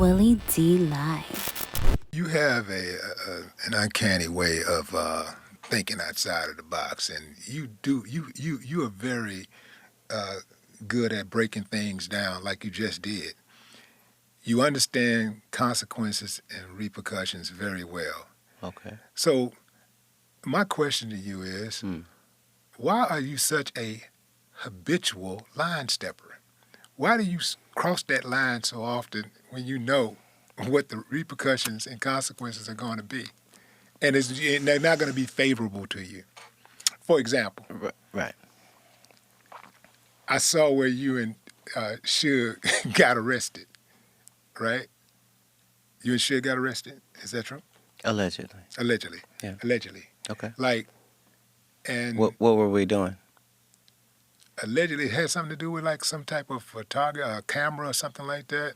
Willie D Live. You have an uncanny way of thinking outside of the box, and you are very good at breaking things down, like you just did. You understand consequences and repercussions very well. Okay. So, my question to you is, why are you such a habitual line stepper? Why do you cross that line so often when you know what the repercussions and consequences are going to be? And they're not going to be favorable to you. For example, Right. I saw where you and Suge got arrested, right? You and Suge got arrested. Is that true? Allegedly. Allegedly. Yeah. Allegedly. Okay. And What were we doing? allegedly it had something to do with like some type of camera or something like that.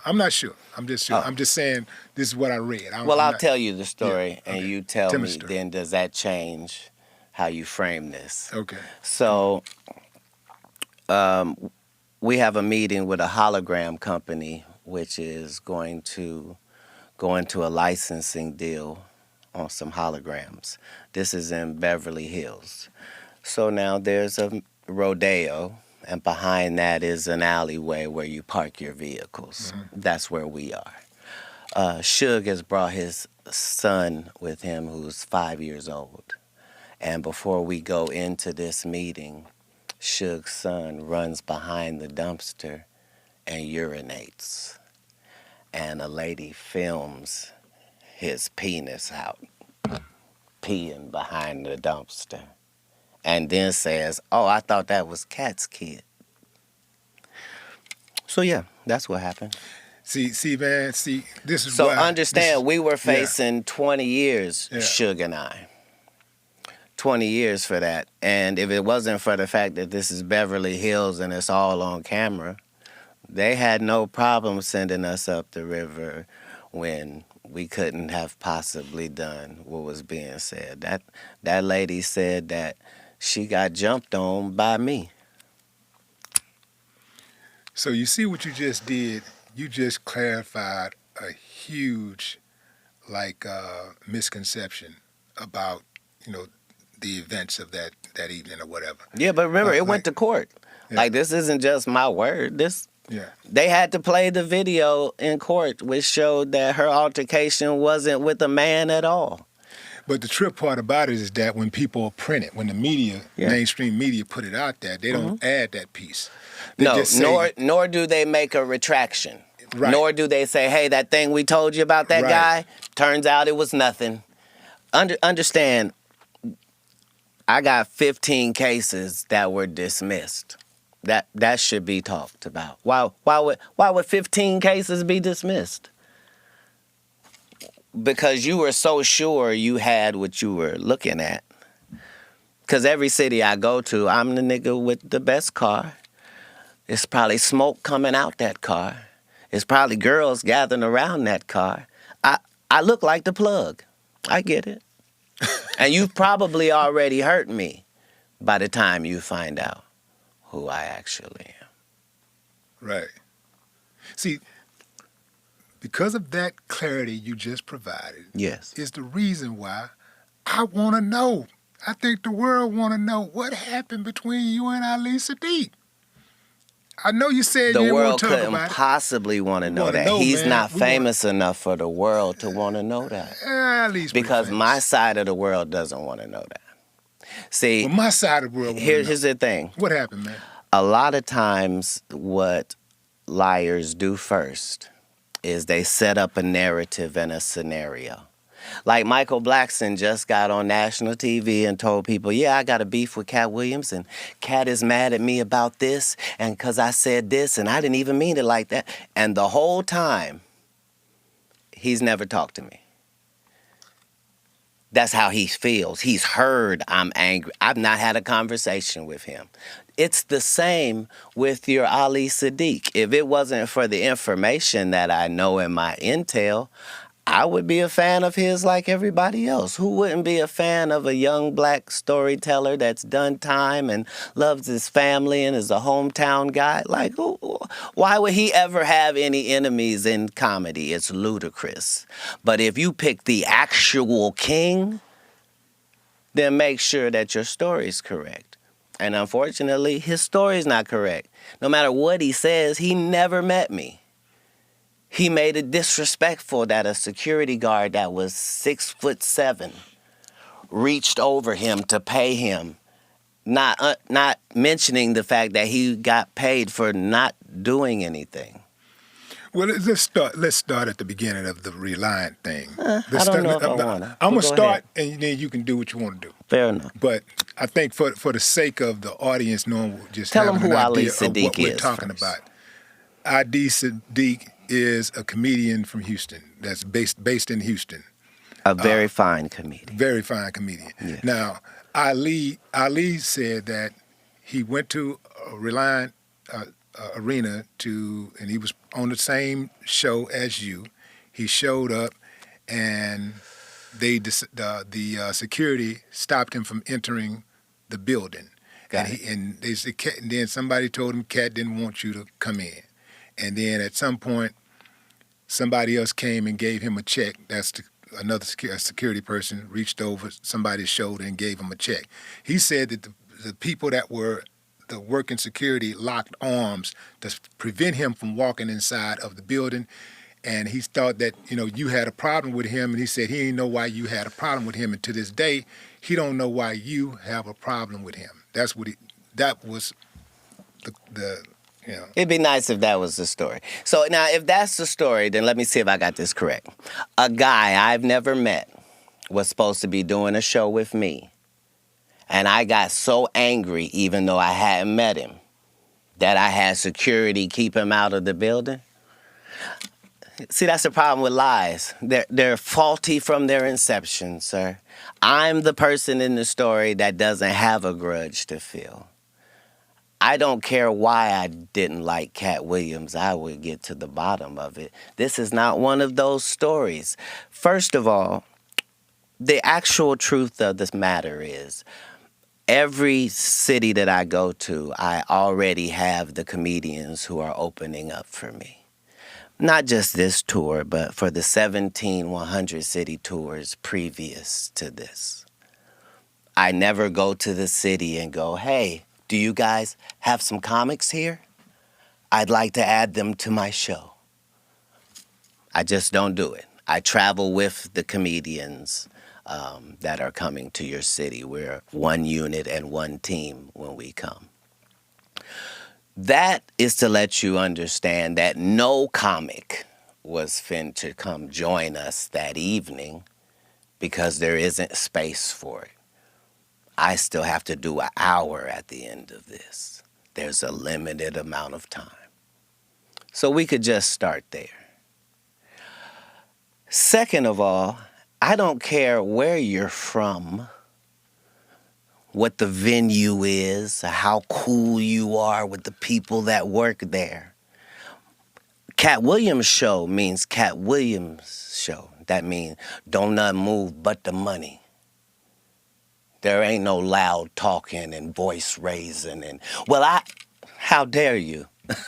I'm not sure. I'm just sure. Oh. I'm just saying this is what I read. I'll tell you the story, Yeah, and okay. you tell Tell me me, the story. then does that change how you frame this? Okay. So we have a meeting with a hologram company, which is going to go into a licensing deal on some holograms. This is in Beverly Hills. So now there's a rodeo, and behind that is an alleyway where you park your vehicles. Mm-hmm. That's where we are. Suge has brought his son with him who's 5 years old. And before we go into this meeting, Suge's son runs behind the dumpster and urinates. And a lady films his penis out, peeing behind the dumpster. And then says, "Oh, I thought that was Katt's kid." So yeah, that's what happened. See, man. See, this is So why. understand, we were yeah. facing 20 years, Yeah. Suge and I. 20 years for that. And if it wasn't for the fact that this is Beverly Hills and it's all on camera, they had no problem sending us up the river when we couldn't have possibly done what was being said. That lady said that she got jumped on by me. So you see what you just did? You just clarified a huge, misconception about, the events of that evening or whatever. Yeah, but remember, it went to court. Yeah. Like, this isn't just my word. Yeah. They had to play the video in court, which showed that her altercation wasn't with a man at all. But the trip part about it is that when people print it, when the media, mainstream media put it out there, they don't add that piece. They No, just say, nor do they make a retraction. Right. Nor do they say, "Hey, that thing we told you about that Right. guy, turns out it was nothing." Understand, I got 15 cases that were dismissed. That should be talked about. Why would 15 cases be dismissed? Because you were so sure you had what you were looking at. Because every city I go to, I'm the nigga with the best car. It's probably smoke coming out that car. It's probably girls gathering around that car. I look like the plug. I get it. And you've probably already hurt me by the time you find out who I actually am. right. See, because of that clarity you just provided, Yes. is the reason why I want to know. I think the world want to know what happened between you and Ali Siddiq. I know you said The you didn't want world to talk couldn't about it. possibly want to know wanna that. know, He's man. not We wanna- famous enough for the world to want to know that. At least we're Because famous. my side of the world doesn't want to know that. See, Well, my side of the world. here's the thing. What happened, man? A lot of times what liars do first is they set up a narrative and a scenario. Like Michael Blackson just got on national TV and told people, "Yeah, I got a beef with Katt Williams, and Katt is mad at me about this, and because I said this, and I didn't even mean it like that." And the whole time, he's never talked to me. That's how he feels. He's heard I'm angry. I've not had a conversation with him. It's the same with your Ali Siddiq. If it wasn't for the information that I know in my intel, I would be a fan of his like everybody else. Who wouldn't be a fan of a young black storyteller that's done time and loves his family and is a hometown guy? Like, why would he ever have any enemies in comedy? It's ludicrous. But if you pick the actual king, then make sure that your story's correct. And unfortunately, his story's not correct. No matter what he says, he never met me. He made it disrespectful that a security guard that was 6'7" reached over him to pay him, not mentioning the fact that he got paid for not doing anything. Well, let's start at the beginning of the Reliant thing. I don't know if I want to. I'm going to start, and then you can do what you want to do. Fair enough. But I think for the sake of the audience knowing, just tell them having who an Ali idea of Siddiq what we're is talking first. about. Ali Siddiq is a comedian from Houston that's based in Houston. A very fine comedian. Very fine comedian. Yes. Now, Ali said that he went to Reliant Arena and he was on the same show as you. He showed up, and the security stopped him from entering the building. And they said, and then somebody told him Katt didn't want you to come in. And then at some point, somebody else came and gave him a check. Another security person reached over somebody's shoulder and gave him a check. He said that the people that were the working security locked arms to prevent him from walking inside of the building. And he thought that, you had a problem with him. And he said he didn't know why you had a problem with him. And to this day, he don't know why you have a problem with him. That was the. It'd be nice if that was the story. So now, if that's the story, then let me see if I got this correct. A guy I've never met was supposed to be doing a show with me, and I got so angry, even though I hadn't met him, that I had security keep him out of the building. See, that's the problem with lies. They're faulty from their inception, sir. I'm the person in the story that doesn't have a grudge to feel. I don't care why I didn't like Katt Williams. I would get to the bottom of it. This is not one of those stories. First of all, the actual truth of this matter is every city that I go to, I already have the comedians who are opening up for me. Not just this tour, but for the 17 100 city tours previous to this. I never go to the city and go, hey, do you guys have some comics here? I'd like to add them to my show. I just don't do it. I travel with the comedians that are coming to your city. We're one unit and one team when we come. That is to let you understand that no comic was fin to come join us that evening because there isn't space for it. I still have to do an hour at the end of this. There's a limited amount of time. So we could just start there. Second of all, I don't care where you're from, what the venue is, how cool you are with the people that work there. Katt Williams' show means Katt Williams' show. That means don't nothing move but the money. There ain't no loud talking and voice raising and, how dare you?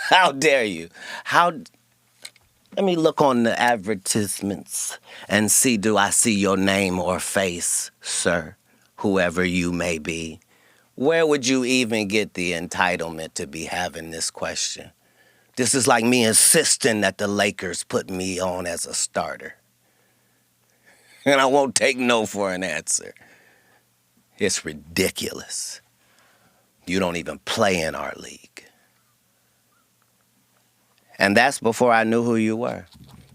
How dare you? Let me look on the advertisements and see, do I see your name or face, sir, whoever you may be? Where would you even get the entitlement to be having this question? This is like me insisting that the Lakers put me on as a starter. And I won't take no for an answer. It's ridiculous. You don't even play in our league. And that's before I knew who you were.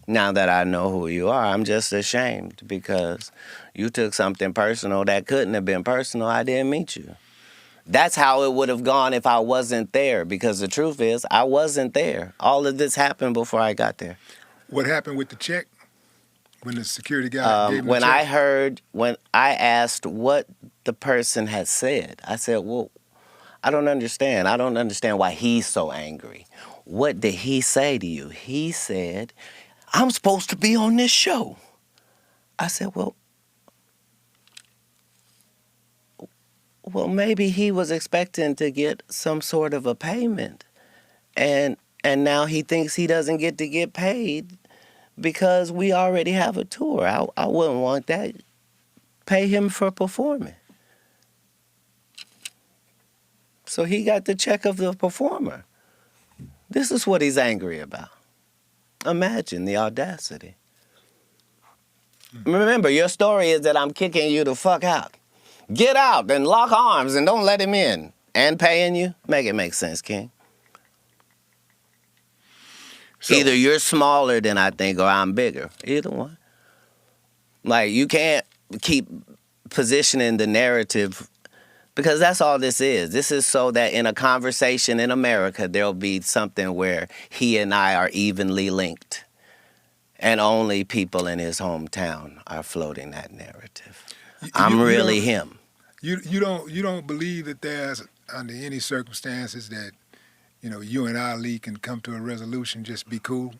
Now that I know who you are, I'm just ashamed because you took something personal that couldn't have been personal. I didn't meet you. That's how it would have gone if I wasn't there, because the truth is I wasn't there. All of this happened before I got there. What happened with the check? When the security guy gave him when the check? when I asked what the person had said, I said, well, I don't understand. I don't understand why he's so angry. What did he say to you? He said, I'm supposed to be on this show. I said, well, maybe he was expecting to get some sort of a payment, and now he thinks he doesn't get to get paid because we already have a tour. I wouldn't want that. Pay him for performing. So he got the check of the performer. This is what he's angry about. Imagine the audacity. Remember, your story is that I'm kicking you the fuck out. Get out and lock arms and don't let him in. And paying you? Make it make sense, King. So, either you're smaller than I think or I'm bigger. Either one. Like, you can't keep positioning the narrative because that's all this is. This is so that in a conversation in America, there'll be something where he and I are evenly linked. And only people in his hometown are floating that narrative. I'm really him. You don't believe that there's, under any circumstances, that you and Ali can come to a resolution, just be cool?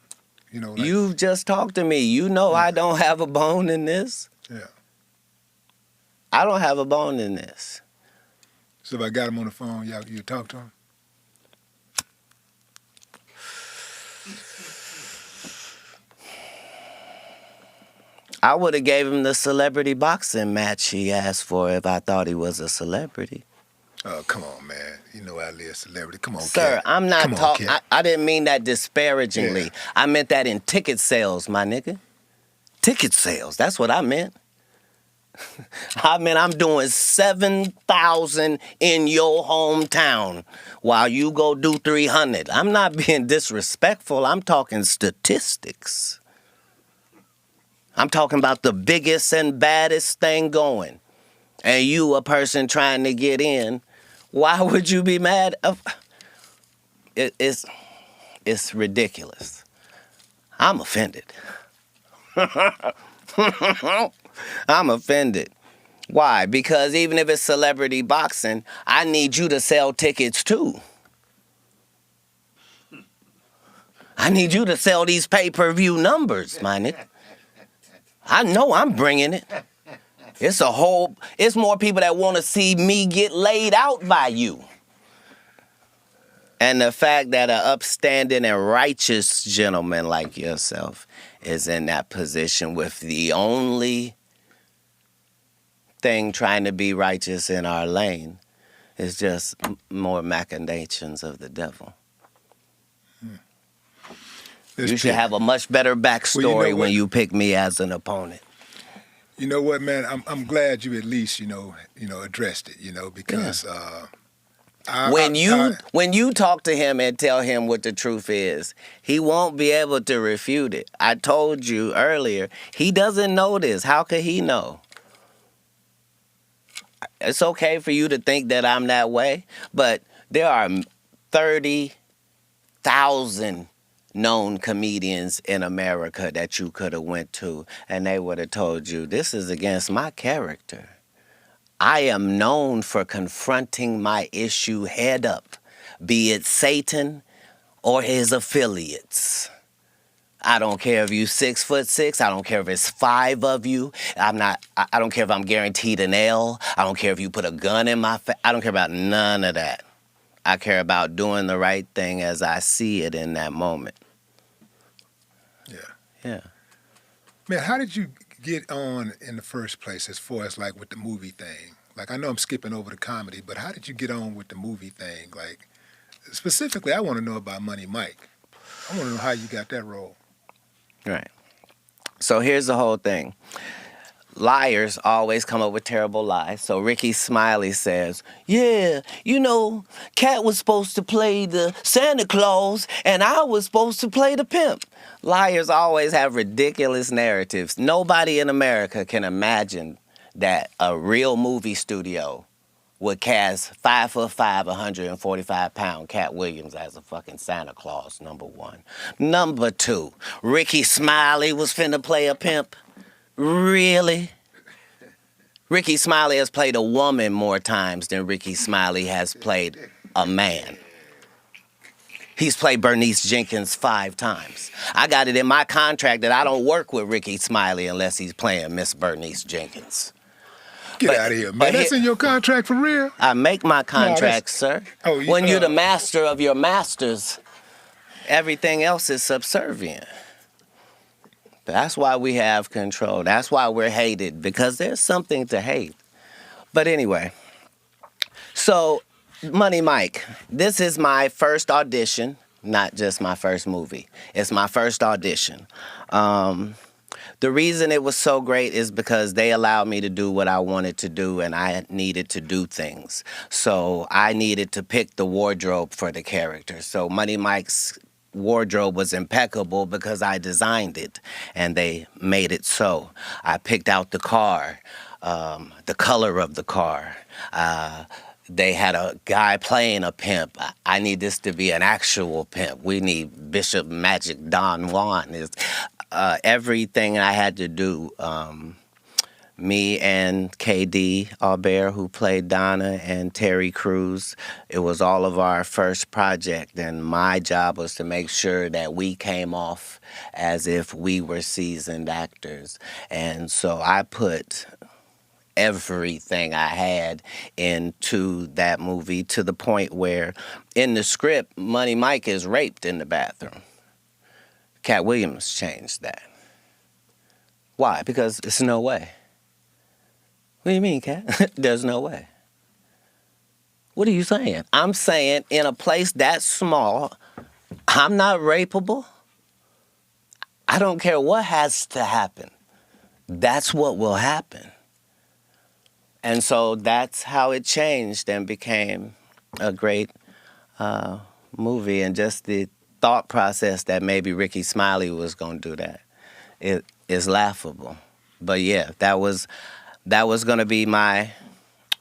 Like, you've just talked to me. You know I don't have a bone in this. Yeah. I don't have a bone in this. So if I got him on the phone, you talk to him? I would have gave him the celebrity boxing match he asked for if I thought he was a celebrity. Oh, come on, man. You know Ali is a celebrity. Come on, Sir, Katt. I'm not talking. I didn't mean that disparagingly. Yeah. I meant that in ticket sales, my nigga. Ticket sales. That's what I meant. I mean, I'm doing 7,000 in your hometown while you go do 300. I'm not being disrespectful. I'm talking statistics. I'm talking about the biggest and baddest thing going. And you, a person trying to get in, why would you be mad? It's ridiculous. I'm offended. I'm offended. Why? Because even if it's celebrity boxing, I need you to sell tickets too. I need you to sell these pay-per-view numbers, my nigga. I know I'm bringing it. It's more people that want to see me get laid out by you. And the fact that an upstanding and righteous gentleman like yourself is in that position with the only thing trying to be righteous in our lane is just more machinations of the devil. You should have a much better backstory when you pick me as an opponent. You know what, man? I'm glad you at least addressed it. Because when you talk to him and tell him what the truth is, he won't be able to refute it. I told you earlier, he doesn't know this. How could he know? It's okay for you to think that I'm that way, but there are 30,000 known comedians in America that you could have went to, and they would have told you, this is against my character. I am known for confronting my issue head up, be it Satan or his affiliates. I don't care if you 6'6". I don't care if it's 5 of you. I don't care if I'm guaranteed an L. I don't care if you put a gun in my face. I don't care about none of that. I care about doing the right thing as I see it in that moment. Yeah. Man, how did you get on in the first place as far as like with the movie thing? Like, I know I'm skipping over the comedy, but how did you get on with the movie thing? Like, specifically, I want to know about Money Mike. I want to know how you got that role. Right. So here's the whole thing. Liars always come up with terrible lies. So Rickey Smiley says, yeah, Katt was supposed to play the Santa Claus and I was supposed to play the pimp. Liars always have ridiculous narratives. Nobody in America can imagine that a real movie studio would cast 5'5", 145-pound Katt Williams as a fucking Santa Claus, number one. Number two, Rickey Smiley was finna play a pimp. Really? Rickey Smiley has played a woman more times than Rickey Smiley has played a man. He's played Bernice Jenkins 5 times. I got it in my contract that I don't work with Rickey Smiley unless he's playing Miss Bernice Jenkins. Get out of here, man. That's in your contract for real? I make my contracts, sir. Oh, when you're the master of your masters, everything else is subservient. That's why we have control. That's why we're hated, because there's something to hate. But anyway, so Money Mike, this is my first audition, not just my first movie. It's my first audition. The reason it was so great is because they allowed me to do what I wanted to do, and I needed to do things. So I needed to pick the wardrobe for the character. So Money Mike's wardrobe was impeccable because I designed it, and they made it so. I picked out the car, the color of the car. They had a guy playing a pimp. I need this to be an actual pimp. We need Bishop Magic Don Juan. Everything I had to do, me and KD Albert, who played Donna, and Terry Crews, it was all of our first project, and my job was to make sure that we came off as if we were seasoned actors. And so I put everything I had into that movie, to the point where in the script, Money Mike is raped in the bathroom. Katt Williams changed that. Why? Because there's no way. What do you mean, Katt? There's no way. What are you saying? I'm saying in a place that small, I'm not rapeable. I don't care what has to happen. That's what will happen. And so that's how it changed and became a great movie. And just the thought process that maybe Rickey Smiley was going to do that, it is laughable. But yeah, that was going to be my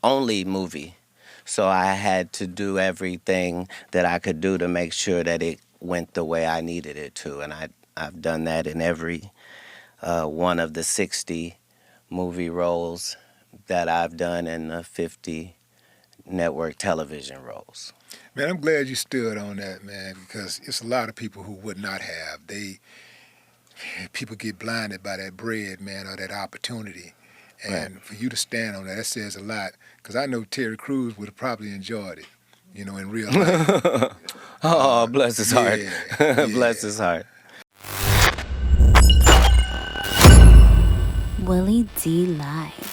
only movie. So I had to do everything that I could do to make sure that it went the way I needed it to. And I've done that in every one of the 60 movie roles that I've done, in the 50 network television roles. Man, I'm glad you stood on that, man, because it's a lot of people who would not have. People get blinded by that bread, man, or that opportunity. And right. For you to stand on that says a lot, because I know Terry Crews would have probably enjoyed it, in real life. Oh, bless his heart. Yeah. Bless his heart. Willie D Live.